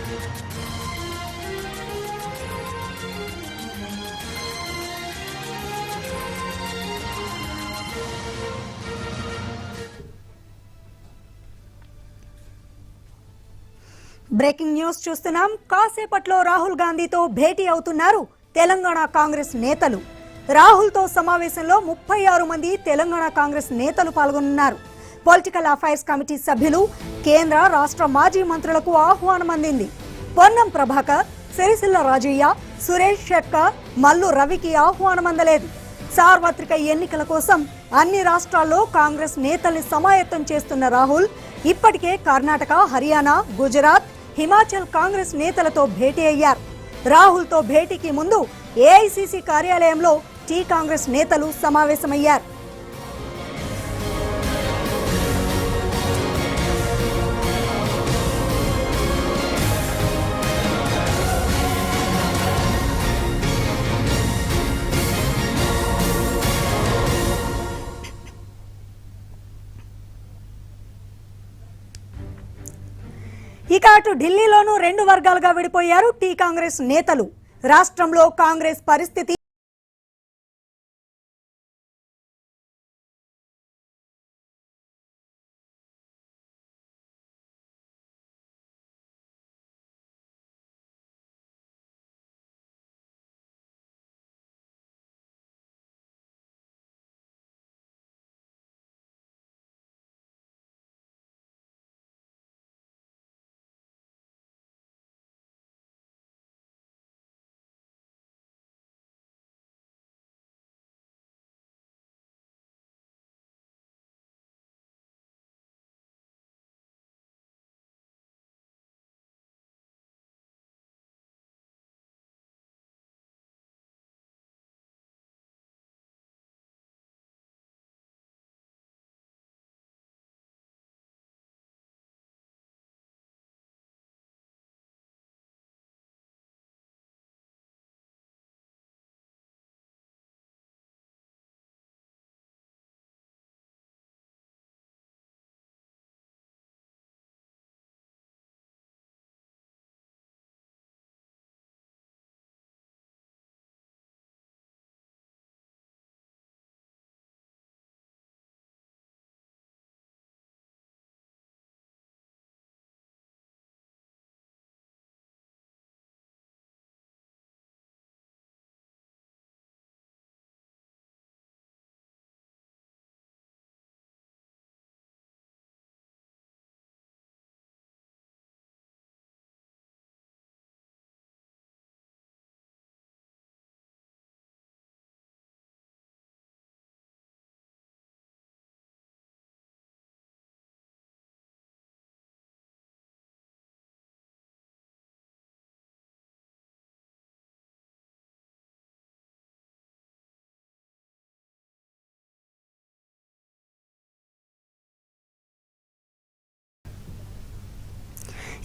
Breaking news చూస్తున్నాం. కాసేపట్లో రాహుల్ గాంధీతో భేటీ అవుతున్నారు తెలంగాణ కాంగ్రెస్ నేతలు. రాహుల్తో సమావేశంలో 36 మంది తెలంగాణ కాంగ్రెస్ నేతలు పాల్గొన్నారు. పొలిటికల్ అఫైర్స్ కమిటీ సభ్యులు, కేంద్ర రాష్ట్ర మాజీ మంత్రులకు ఆహ్వానం అందింది. పొన్నం ప్రభాకర్, సిరిసిల్ల రాజయ్య, సురేష్ షెట్కర్, మల్లు రవికి ఆహ్వానం అందలేదు. సార్వత్రిక ఎన్నికల కోసం అన్ని రాష్ట్రాల్లో కాంగ్రెస్ నేతల్ని సమాయత్తం చేస్తున్న రాహుల్ ఇప్పటికే కర్ణాటక, హర్యానా, గుజరాత్, హిమాచల్ కాంగ్రెస్ నేతలతో భేటీ అయ్యారు. రాహుల్తో భేటీకి ముందు ఏఐసీసీ కార్యాలయంలో టీ కాంగ్రెస్ నేతలు సమావేశమయ్యారు. ఇక అటు ఢిల్లీలోనూ 2 వర్గాలుగా విడిపోయారు టీ కాంగ్రెస్ నేతలు. రాష్ట్రంలో కాంగ్రెస్ పరిస్థితి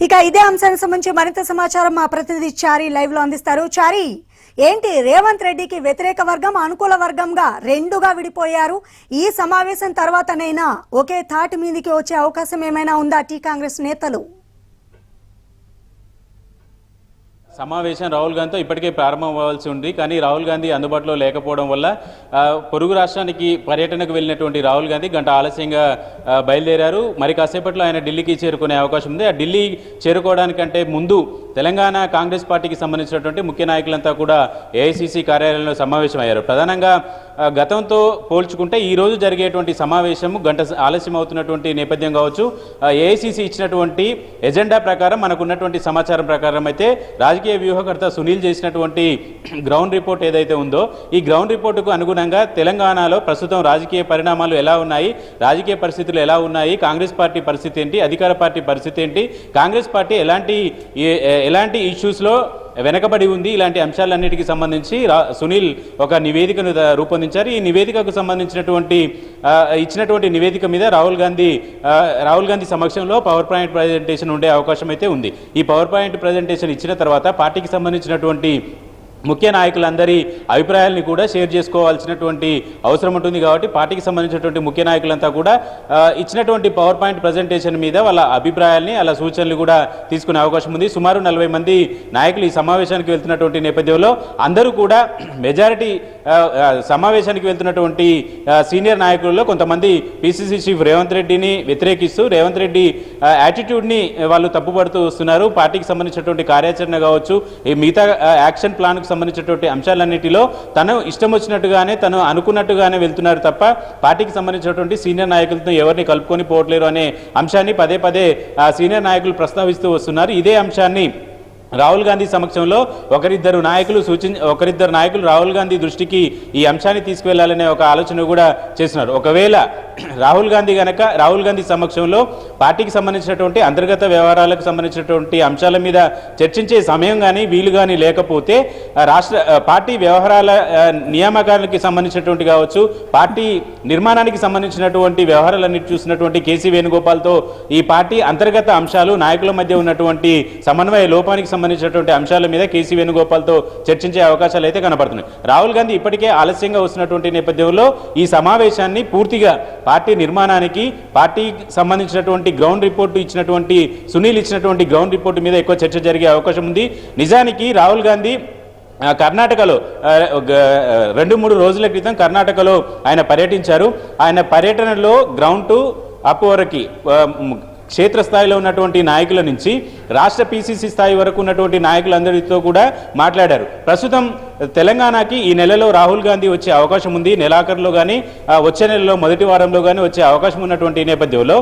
ఇక ఇదే అంశానికి సంబంధించి మరింత సమాచారం మా ప్రతినిధి చారి లైవ్ లో అందిస్తారు. చారి, ఏంటి రేవంత్ రెడ్డికి వ్యతిరేక వర్గం, అనుకూల వర్గంగా 2గా విడిపోయారు. ఈ సమావేశం తర్వాతనైనా ఒకే తాటి మీదకి వచ్చే అవకాశం ఏమైనా ఉందా టీ కాంగ్రెస్ నేతలు? సమావేశం రాహుల్ గాంధీతో ఇప్పటికే ప్రారంభం అవ్వాల్సి ఉంది. కానీ రాహుల్ గాంధీ అందుబాటులో లేకపోవడం వల్ల పొరుగు రాష్ట్రానికి పర్యటనకు వెళ్ళినటువంటి రాహుల్ గాంధీ గంట ఆలస్యంగా బయలుదేరారు. మరి కాసేపట్లో ఆయన ఢిల్లీకి చేరుకునే అవకాశం ఉంది. ఆ ఢిల్లీ చేరుకోవడానికంటే ముందు తెలంగాణ కాంగ్రెస్ పార్టీకి సంబంధించినటువంటి ముఖ్య నాయకులంతా కూడా ఏఐసీసీ కార్యాలయంలో సమావేశమయ్యారు. ప్రధానంగా గతంతో పోల్చుకుంటే ఈ రోజు జరిగేటువంటి సమావేశం గంట ఆలస్యం అవుతున్నటువంటి నేపథ్యం కావచ్చు. ఏఐసీసీ ఇచ్చినటువంటి ఎజెండా ప్రకారం, మనకున్నటువంటి సమాచారం ప్రకారం అయితే రాజకీయ వ్యూహకర్త సునీల్ చేసినటువంటి గ్రౌండ్ రిపోర్ట్ ఏదైతే ఉందో, ఈ గ్రౌండ్ రిపోర్టుకు అనుగుణంగా తెలంగాణలో ప్రస్తుతం రాజకీయ పరిణామాలు ఎలా ఉన్నాయి, రాజకీయ పరిస్థితులు ఎలా ఉన్నాయి, కాంగ్రెస్ పార్టీ పరిస్థితి ఏంటి, అధికార పార్టీ పరిస్థితి ఏంటి, కాంగ్రెస్ పార్టీ ఎలాంటి ఇష్యూస్లో వెనకబడి ఉంది, ఇలాంటి అంశాలన్నిటికీ సంబంధించి సునీల్ ఒక నివేదికను రూపొందించారు. ఈ నివేదికకు సంబంధించినటువంటి ఇచ్చినటువంటి నివేదిక మీద రాహుల్ గాంధీ సమక్షంలో పవర్ పాయింట్ ప్రజెంటేషన్ ఉండే అవకాశం అయితే ఉంది. ఈ పవర్ పాయింట్ ప్రజెంటేషన్ ఇచ్చిన తర్వాత పార్టీకి సంబంధించినటువంటి ముఖ్య నాయకులందరి అభిప్రాయాల్ని కూడా షేర్ చేసుకోవాల్సినటువంటి అవసరం ఉంటుంది. కాబట్టి పార్టీకి సంబంధించినటువంటి ముఖ్య నాయకులంతా కూడా ఇచ్చినటువంటి పవర్ పాయింట్ ప్రజెంటేషన్ మీద వాళ్ళ అభిప్రాయాల్ని అలా సూచనలు కూడా తీసుకునే అవకాశం ఉంది. సుమారు 40 మంది నాయకులు ఈ సమావేశానికి వెళ్తున్నటువంటి నేపథ్యంలో అందరూ కూడా మెజారిటీ సమావేశానికి వెళ్తున్నటువంటి సీనియర్ నాయకుల్లో కొంతమంది పిసిసి చీఫ్ రేవంత్ రెడ్డిని వ్యతిరేకిస్తూ రేవంత్ రెడ్డి యాటిట్యూడ్ని వాళ్ళు తప్పుపడుతూ వస్తున్నారు. పార్టీకి సంబంధించినటువంటి కార్యాచరణ కావచ్చు, ఈ మిగతా యాక్షన్ ప్లాన్కు సంబంధించినటువంటి అంశాలన్నిటిలో తను ఇష్టం వచ్చినట్టుగానే తను అనుకున్నట్టుగానే వెళ్తున్నారు తప్ప పార్టీకి సంబంధించినటువంటి సీనియర్ నాయకులతో ఎవరిని కలుపుకొని పోవట్లేరు అనే అంశాన్ని పదే పదే సీనియర్ నాయకులు ప్రస్తావిస్తూ వస్తున్నారు. ఇదే అంశాన్ని రాహుల్ గాంధీ సమక్షంలో ఒకరిద్దరు నాయకులు రాహుల్ గాంధీ దృష్టికి ఈ అంశాన్ని తీసుకువెళ్లాలనే ఒక ఆలోచన కూడా చేస్తున్నారు. ఒకవేళ రాహుల్ గాంధీ సమక్షంలో పార్టీకి సంబంధించినటువంటి అంతర్గత వ్యవహారాలకు సంబంధించినటువంటి అంశాల మీద చర్చించే సమయం కానీ వీలు కానీ లేకపోతే పార్టీ వ్యవహారాల నియామకానికి సంబంధించినటువంటి కావచ్చు, పార్టీ నిర్మాణానికి సంబంధించినటువంటి వ్యవహారాలన్నిటి చూసినటువంటి కేసీ వేణుగోపాల్తో ఈ పార్టీ అంతర్గత అంశాలు, నాయకుల మధ్య ఉన్నటువంటి సమన్వయ లోపానికి సంబంధించినటువంటి అంశాల మీద కేసీ వేణుగోపాల్తో చర్చించే అవకాశాలు అయితే కనపడుతున్నాయి. రాహుల్ గాంధీ ఇప్పటికే ఆలస్యంగా వస్తున్నటువంటి నేపథ్యంలో ఈ సమావేశాన్ని పూర్తిగా పార్టీ నిర్మాణానికి, పార్టీకి సంబంధించినటువంటి గ్రౌండ్ రిపోర్టు ఇచ్చినటువంటి సునీల్ ఇచ్చినటువంటి గ్రౌండ్ రిపోర్టు మీద ఎక్కువ చర్చ జరిగే అవకాశం ఉంది. నిజానికి రాహుల్ గాంధీ కర్ణాటకలో 2-3 రోజుల క్రితం కర్ణాటకలో ఆయన పర్యటించారు. ఆయన పర్యటనలో గ్రౌండ్ టు అప్ వరకు క్షేత్రస్థాయిలో ఉన్నటువంటి నాయకుల నుంచి రాష్ట్ర పిసిసి స్థాయి వరకు ఉన్నటువంటి నాయకులందరితో కూడా మాట్లాడారు. ప్రస్తుతం తెలంగాణకి ఈ నెలలో రాహుల్ గాంధీ వచ్చే అవకాశం ఉంది. నెలాఖరులో కానీ వచ్చే నెలలో మొదటి వారంలో కానీ వచ్చే అవకాశం ఉన్నటువంటి నేపథ్యంలో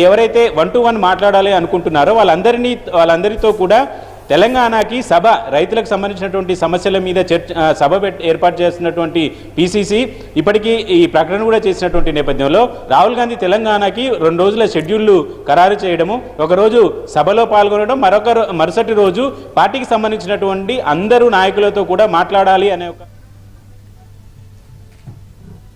ఎవరైతే 1-to-1 మాట్లాడాలి అనుకుంటున్నారో వాళ్ళందరితో కూడా తెలంగాణకి రైతులకు సంబంధించినటువంటి సమస్యల మీద సభ ఏర్పాటు చేస్తున్నటువంటి పిసిసి ఇప్పటికీ ఈ ప్రకటన కూడా చేసినటువంటి నేపథ్యంలో రాహుల్ గాంధీ తెలంగాణకి 2 రోజుల షెడ్యూళ్లు ఖరారు చేయడము, ఒకరోజు సభలో పాల్గొనడం, మరుసటి రోజు పార్టీకి సంబంధించినటువంటి అందరూ నాయకులతో కూడా మాట్లాడాలి అనే ఒక